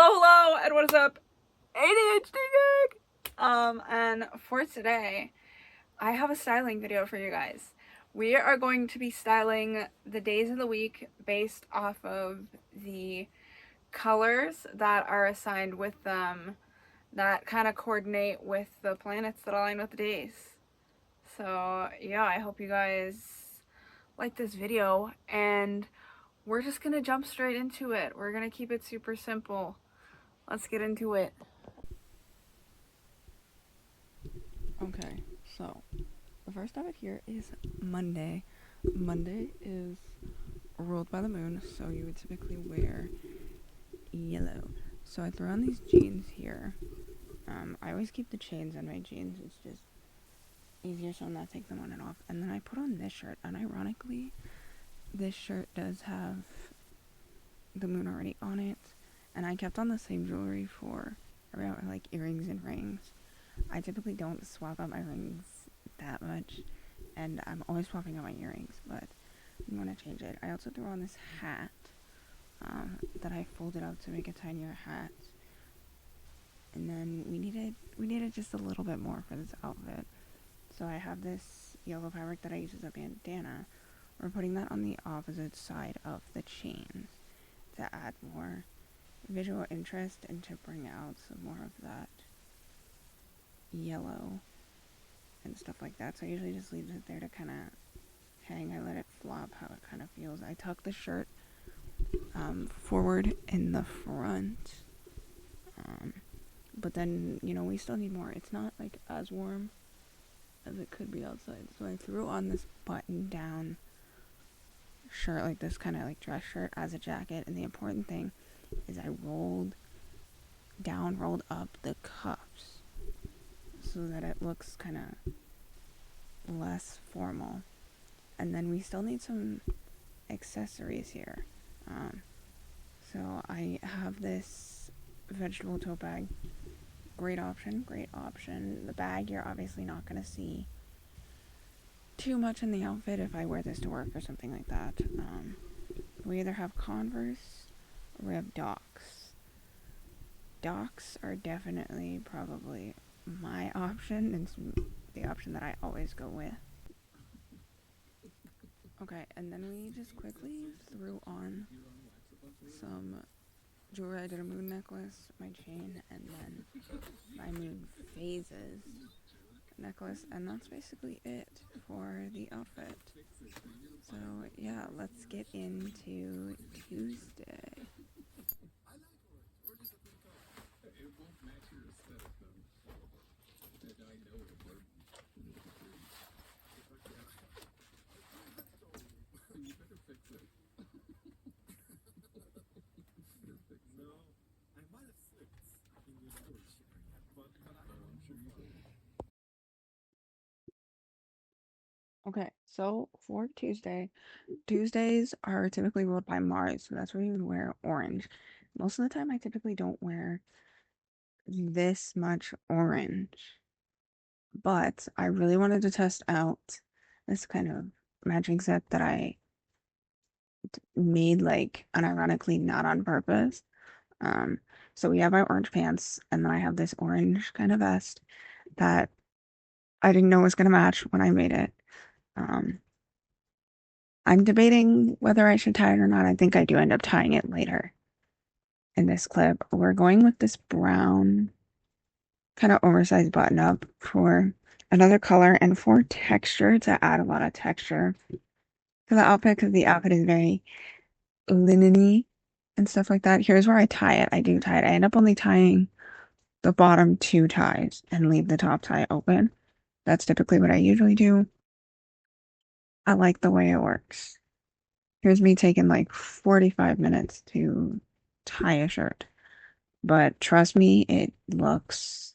Hello, and what is up? ADHD gang! And for today, I have a styling video for you guys. We are going to be styling the days of the week based off of the colors that are assigned with them that kind of coordinate with the planets that align with the days. So, yeah, I hope you guys like this video, and we're just gonna jump straight into it. We're gonna keep it super simple. Let's get into it. Okay, so the first topic here is Monday. Monday is ruled by the moon, so you would typically wear yellow. So I threw on these jeans here. I always keep the chains on my jeans. It's just easier so I'm not taking them on and off. And then I put on this shirt, and ironically, this shirt does have the moon already on it. And I kept on the same jewelry for around like earrings and rings. I typically don't swap out my rings that much, and I'm always swapping out my earrings, but I'm going to change it. I also threw on this hat that I folded up to make a tinier hat, and then we needed just a little bit more for this outfit. So I have this yellow fabric that I use as a bandana. We're putting that on the opposite side of the chains to add more visual interest and to bring out some more of that yellow and stuff like that. So I usually just leave it there to kind of hang. I let it flop how it kind of feels. I tuck the shirt forward in the front, but then we still need more. It's not like as warm as it could be outside, so I threw on this button down shirt, like this kind of like dress shirt as a jacket. And the important thing is I rolled up the cuffs so that it looks kind of less formal. And then we still need some accessories here. So I have this vegetable tote bag. Great option. The bag, you're obviously not going to see too much in the outfit if I wear this to work or something like that. We either have Converse or we have Docs. Docs are definitely probably my option. It's the option that I always go with. Okay, and then we just quickly threw on some jewelry. I did a moon necklace, my chain, and then my moon phases necklace, and that's basically it for the outfit. So yeah, let's get into Tuesday. Okay, so for Tuesdays are typically ruled by Mars, so that's where you would wear orange. Most of the time, I typically don't wear this much orange, but I really wanted to test out this kind of matching set that I made, like, unironically, not on purpose. Um, so we have our orange pants, and then I have this orange kind of vest that I didn't know was gonna match when I made it. Um, I'm debating whether I should tie it or not. I think I do end up tying it later in this clip. We're going with this brown kind of oversized button up for another color and for texture, to add a lot of texture to the outfit, because the outfit is very linen-y and stuff like that. Here's where I tie it. I do tie it. I end up only tying the bottom two ties and leave the top tie open. That's typically what I usually do. I like the way it works. Here's me taking like 45 minutes to tie a shirt. But trust me, it looks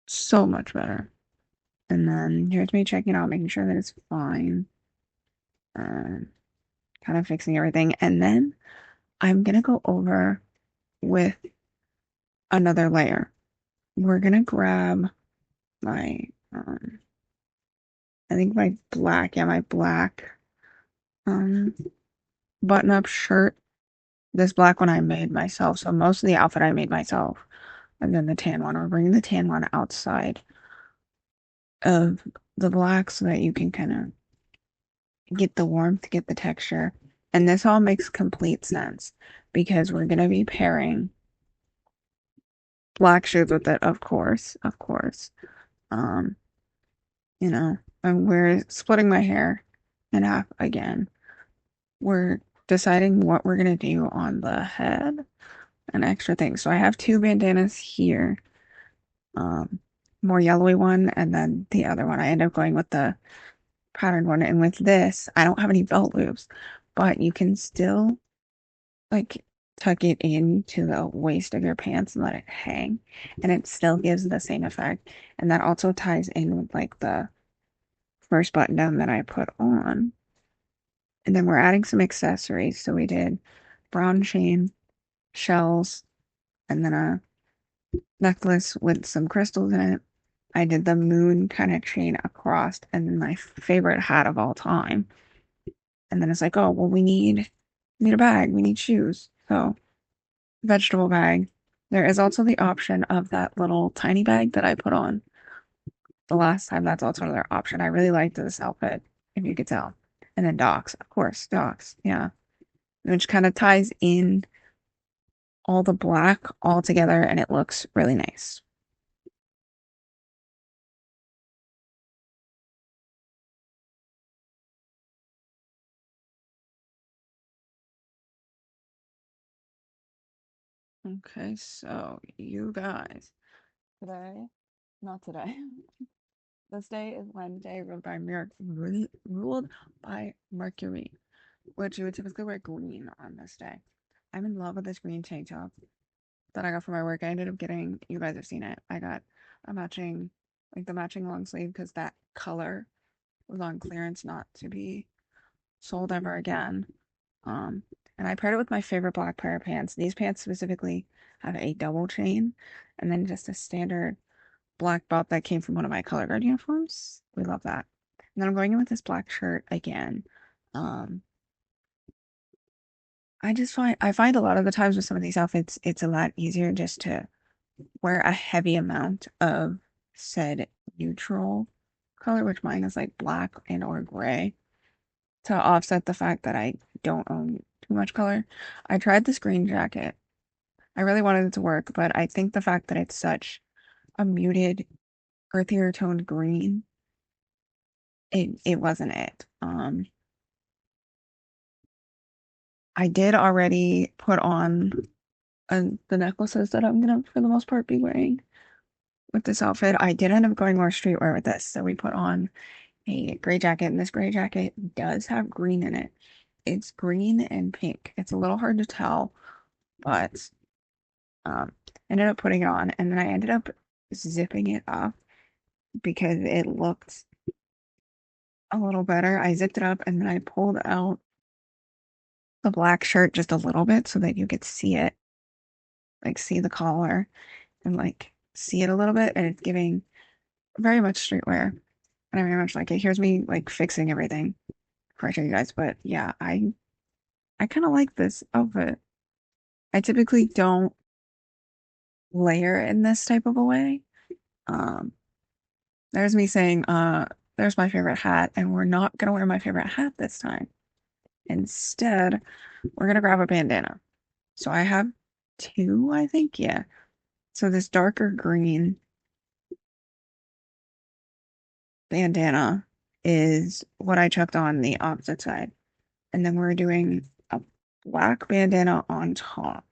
so much better. And then here's me checking it out, making sure that it's fine. Kind of fixing everything. And then I'm gonna go over with another layer. We're gonna grab my, I think my black, button-up shirt. This black one I made myself, so most of the outfit I made myself. And then the tan one, we're bringing the tan one outside of the black so that you can kind of get the warmth, get the texture. And this all makes complete sense because we're going to be pairing black shoes with it, of course, of course. Um, and we're splitting my hair in half again. We're deciding what we're going to do on the head and extra things. So I have two bandanas here. More yellowy one and then the other one. I end up going with the patterned one. And with this, I don't have any belt loops, but you can still like tuck it into the waist of your pants and let it hang, and it still gives the same effect. And that also ties in with like the first button down that I put on. And then we're adding some accessories. So we did brown chain, shells, and then a necklace with some crystals in it. I did the moon kind of chain across, and then my favorite hat of all time. And then it's like, oh, well, we need a bag, we need shoes. So, vegetable bag. There is also the option of that little tiny bag that I put on the last time. That's also another option. I really liked this outfit, if you could tell. And then docs, of course, docs, yeah. Which kind of ties in all the black all together and it looks really nice. Okay, so you guys, today, not today. This day is Wednesday, ruled by Mercury, which you would typically wear green on this day. I'm in love with this green tank top that I got for my work. I ended up getting, you guys have seen it. I got a matching, like the matching long sleeve because that color was on clearance, not to be sold ever again. Um, and I paired it with my favorite black pair of pants. These pants specifically have a double chain and then just a standard black belt that came from one of my color guard uniforms. We love that. And then I'm going in with this black shirt again. Um, I find a lot of the times with some of these outfits, it's a lot easier just to wear a heavy amount of said neutral color, which mine is like black and or gray, to offset the fact that I don't own too much color. I tried this green jacket. I really wanted it to work, but I think the fact that it's such a muted, earthier toned green, it wasn't it. I did already put on the necklaces that I'm gonna, for the most part, be wearing with this outfit. I did end up going more streetwear with this, so we put on a gray jacket, and this gray jacket does have green in it. It's green and pink. It's a little hard to tell, but um, ended up putting it on, and then I ended up zipping it up because it looked a little better. I zipped it up, and then I pulled out the black shirt just a little bit so that you could see it, like see the collar and like see it a little bit, and it's giving very much streetwear, and I very much like it. Here's me like fixing everything before I show you guys, but yeah, I kind of like this outfit. I typically don't layer in this type of a way. Um, there's me saying, there's my favorite hat, and we're not gonna wear my favorite hat this time. Instead, we're gonna grab a bandana. So I have two, I think, yeah. So this darker green bandana is what I chucked on the opposite side. And then we're doing a black bandana on top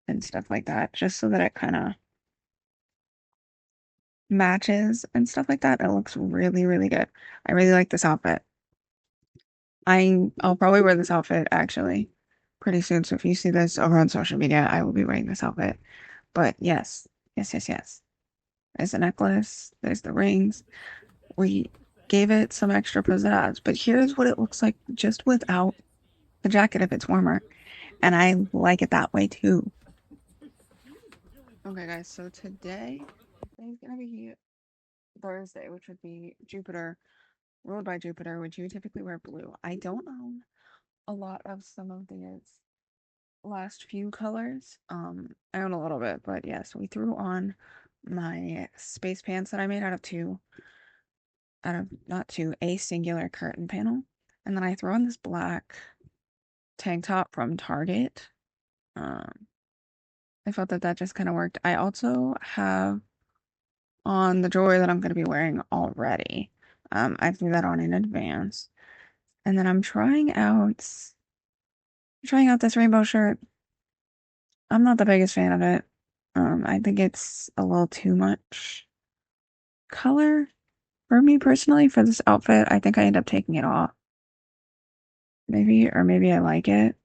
and stuff like that, just so that it kind of matches and stuff like that. It looks really, really good. I really like this outfit. I'll probably wear this outfit actually pretty soon. So if you see this over on social media, I will be wearing this outfit. But yes, yes, yes, yes. There's the necklace, there's the rings. We gave it some extra pizzazz, but here's what it looks like just without the jacket if it's warmer. And I like it that way too. Okay, guys, so today's gonna be Thursday, which would be Jupiter, ruled by Jupiter, which you typically wear blue. I don't own a lot of some of these last few colors. I own a little bit, but yeah, so we threw on my space pants that I made out of not two, a singular curtain panel. And then I throw on this black tank top from Target. Um, I felt that that just kind of worked. I also have on the jewelry that I'm going to be wearing already. I threw that on in advance. And then I'm trying out this rainbow shirt. I'm not the biggest fan of it. I think it's a little too much color for me personally for this outfit. I think I end up taking it off. Maybe, or maybe I like it.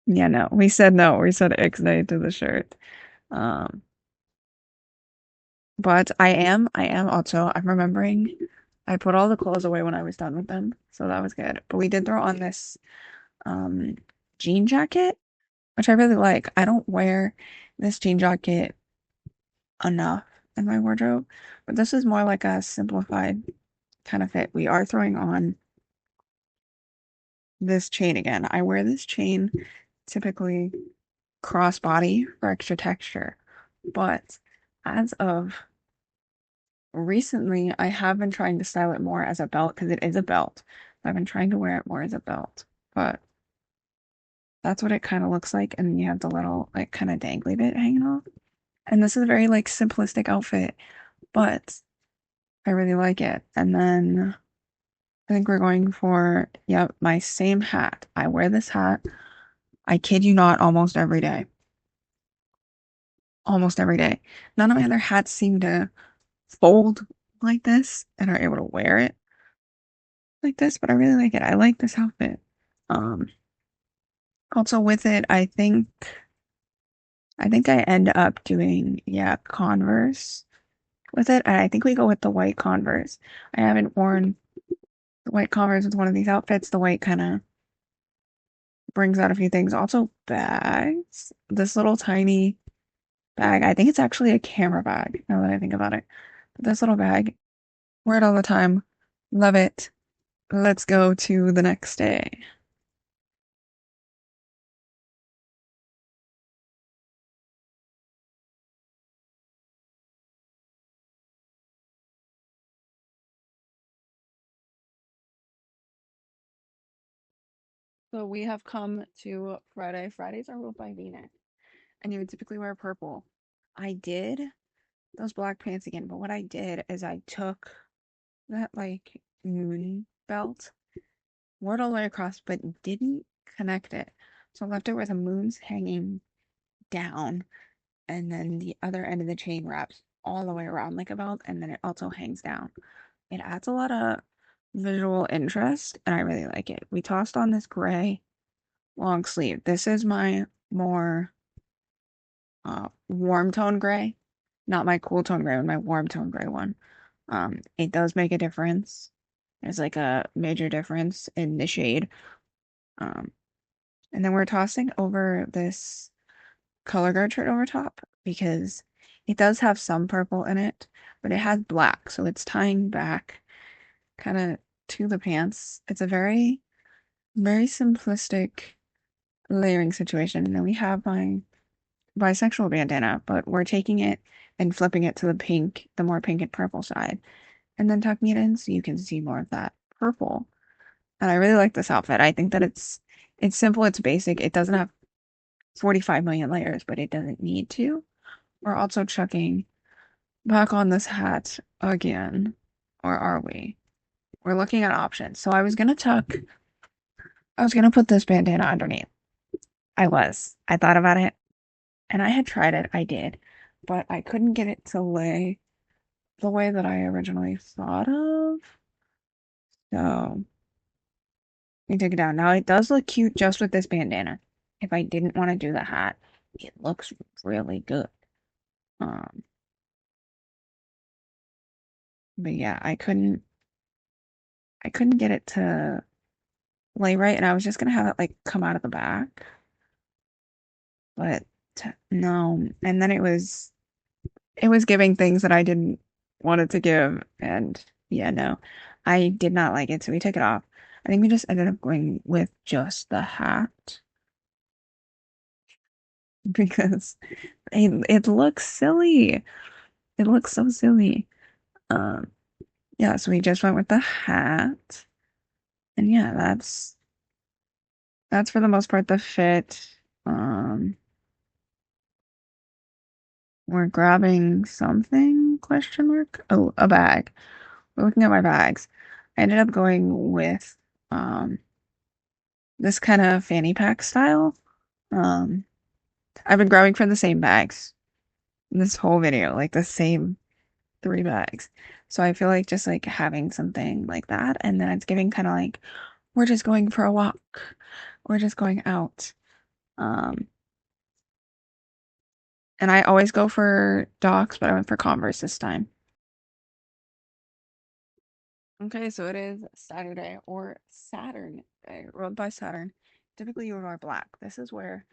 Yeah, no. We said no. We said ixnay to the shirt. Um, but I am also, I'm remembering I put all the clothes away when I was done with them, so that was good. But we did throw on this um jean jacket, which I really like. I don't wear this jean jacket enough in my wardrobe, but this is more like a simplified kind of fit. We are throwing on this chain again. I wear this chain typically crossbody for extra texture, but as of recently, I have been trying to style it more as a belt because it is a belt. I've been trying to wear it more as a belt, but that's what it kind of looks like. And then you have the little, like, kind of dangly bit hanging off. And this is a very, like, simplistic outfit, but I really like it. And then I think we're going for, yep, my same hat. I wear this hat, I kid you not, almost every day. Almost every day. None of my other hats seem to fold like this and are able to wear it like this, but I really like it. I like this outfit. Um, Also with it, I think I end up doing, yeah, Converse with it. And I think we go with the white Converse. I haven't worn the white Converse with one of these outfits. The white kind of brings out a few things. Also bags. This little tiny bag. I think it's actually a camera bag now that I think about it. But this little bag, wear it all the time. Love it. Let's go to the next day. So we have come to Friday. Fridays are ruled by Venus, and you would typically wear purple. I did those black pants again, but what I did is I took that like moon belt, wore it all the way across, but didn't connect it. So I left it where the moon's hanging down, and then the other end of the chain wraps all the way around like a belt, and then it also hangs down. It adds a lot of visual interest, and I really like it. We tossed on this gray long sleeve. This is my more warm tone gray, not my cool tone gray, my warm tone gray one. It does make a difference. There's like a major difference in the shade. Um, and then we're tossing over this color guard shirt over top because it does have some purple in it, but it has black, so it's tying back kind of to the pants. It's a very, very simplistic layering situation. And then we have my bisexual bandana, but we're taking it and flipping it to the pink, the more pink and purple side, and then tucking it in so you can see more of that purple. And I really like this outfit. I think that it's simple, it's basic. It doesn't have 45 million layers, but it doesn't need to. We're also chucking back on this hat again. Or are we? We're looking at options. So I was gonna put this bandana underneath. I was. I thought about it and I had tried it. I did. But I couldn't get it to lay the way that I originally thought of. So we took it down. Now it does look cute just with this bandana. If I didn't want to do the hat, it looks really good. Um, but yeah, I couldn't get it to lay right, and I was just gonna have it like come out of the back, but no. And then it was giving things that I didn't want it to give, and yeah, no, I did not like it, so we took it off. I think we just ended up going with just the hat because it looks silly. It looks so silly. Um, yeah, so we just went with the hat. And yeah, that's for the most part the fit. We're grabbing something, question mark? Oh, a bag. We're looking at my bags. I ended up going with this kind of fanny pack style. Um, I've been grabbing from the same bags this whole video, like the same 3 bags. So I feel like just like having something like that, and then it's giving kind of like we're just going for a walk. We're just going out. Um, and I always go for Docs, but I went for Converse this time. Okay, so it is Saturday or Saturn Day, ruled by Saturn. Typically, you would wear black. This is where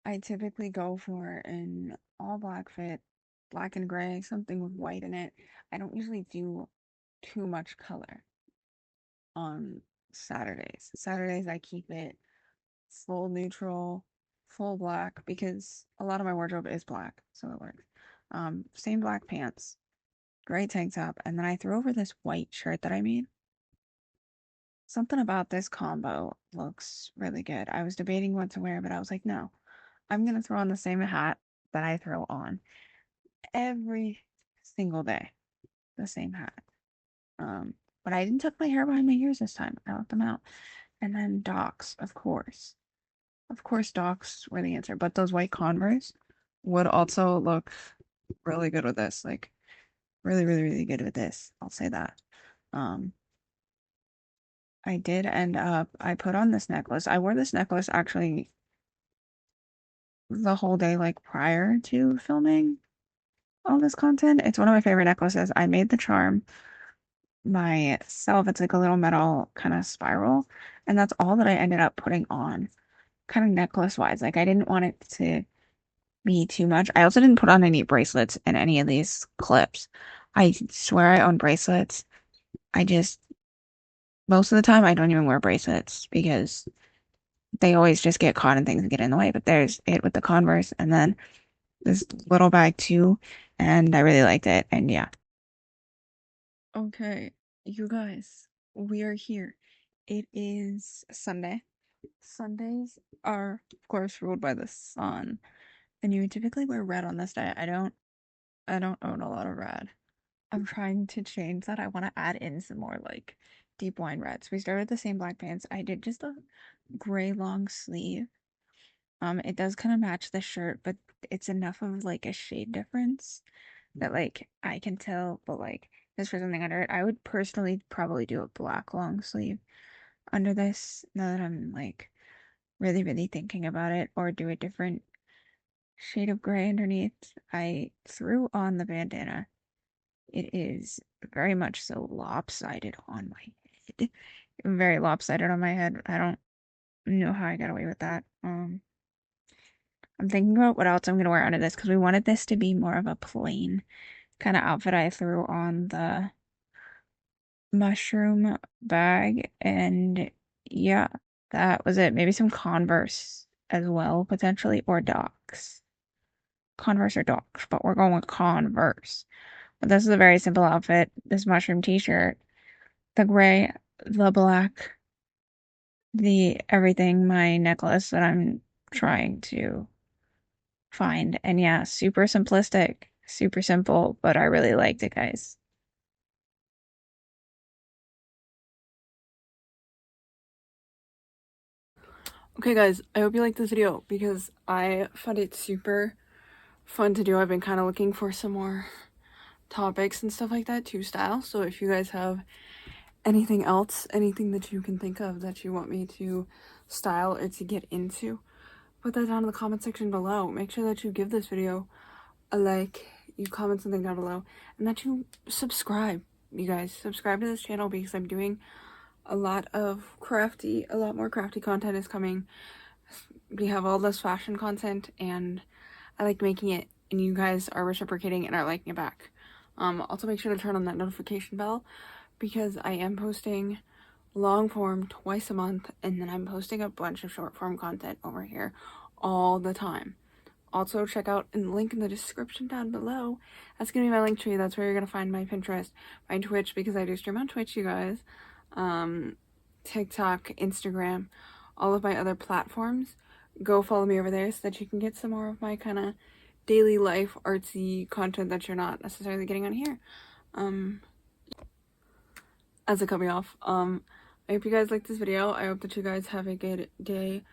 I typically go for an all black fit, black and gray, something with white in it. I don't usually do too much color on Saturdays. Saturdays, I keep it full neutral, full black because a lot of my wardrobe is black, so it works. Same black pants, gray tank top, and then I threw over this white shirt that I made. Something about this combo looks really good. I was debating what to wear, but I was like, no, I'm gonna throw on the same hat that I throw on every single day. The same hat. Um, but I didn't tuck my hair behind my ears this time. I let them out. And then Docs, of course. Of course, Docs were the answer, but those white Converse would also look really good with this. Like really, really, really good with this. I'll say that. Um, I did end up, I put on this necklace. I wore this necklace actually the whole day, like prior to filming all this content. It's one of my favorite necklaces. I made the charm myself. It's like a little metal kind of spiral, and that's all that I ended up putting on, kind of necklace wise. Like I didn't want it to be too much. I also didn't put on any bracelets in any of these clips. I swear I own bracelets. I just most of the time I don't even wear bracelets because they always just get caught in things and get in the way. But there's it with the Converse and then this little bag too, and I really liked it. And yeah. Okay, you guys, we are here. It is Sunday. Sundays are, of course, ruled by the sun, and you typically wear red on this day. I don't own a lot of red. I'm trying to change that. I want to add in some more like deep wine reds. We started with the same black pants. I did just a gray long sleeve. It does kind of match the shirt, but it's enough of like a shade difference that like I can tell, but like just for something under it, I would personally probably do a black long sleeve under this now that I'm like really, really thinking about it, or do a different shade of gray underneath. I threw on the bandana. It is very much so lopsided on my head. Very lopsided on my head. I don't know how I got away with that. I'm thinking about what else I'm gonna wear under this because we wanted this to be more of a plain kind of outfit. I threw on the mushroom bag, and yeah, that was it. Maybe some Converse as well, potentially, or Docs. Converse or Docs, but we're going with Converse. But this is a very simple outfit. This mushroom t-shirt, the gray, the black, the everything, my necklace that I'm trying to find. And yeah, super simplistic, super simple, but I really liked it, guys. Okay, guys, I hope you liked this video because I found it super fun to do. I've been kind of looking for some more topics and stuff like that to style. So if you guys have anything else, anything that you can think of that you want me to style or to get into, put that down in the comment section below. Make sure that you give this video a like, you comment something down below, and that you subscribe. You guys, subscribe to this channel because I'm doing a lot more crafty content is coming. We have all this fashion content, and I like making it, and you guys are reciprocating and are liking it back. Also make sure to turn on that notification bell because I am posting long form twice a month, and then I'm posting a bunch of short form content over here all the time. Also, check out the link in the description down below. That's gonna be my link tree. That's where you're gonna find my Pinterest, my Twitch, because I do stream on Twitch, you guys. TikTok, Instagram, all of my other platforms. Go follow me over there so that you can get some more of my kind of daily life artsy content that you're not necessarily getting on here. As a cut me off, I hope you guys liked this video. I hope that you guys have a good day,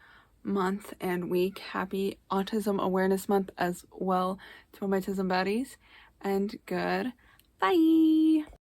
month, and week. Happy Autism Awareness Month as well to all my autism buddies. And good. Bye!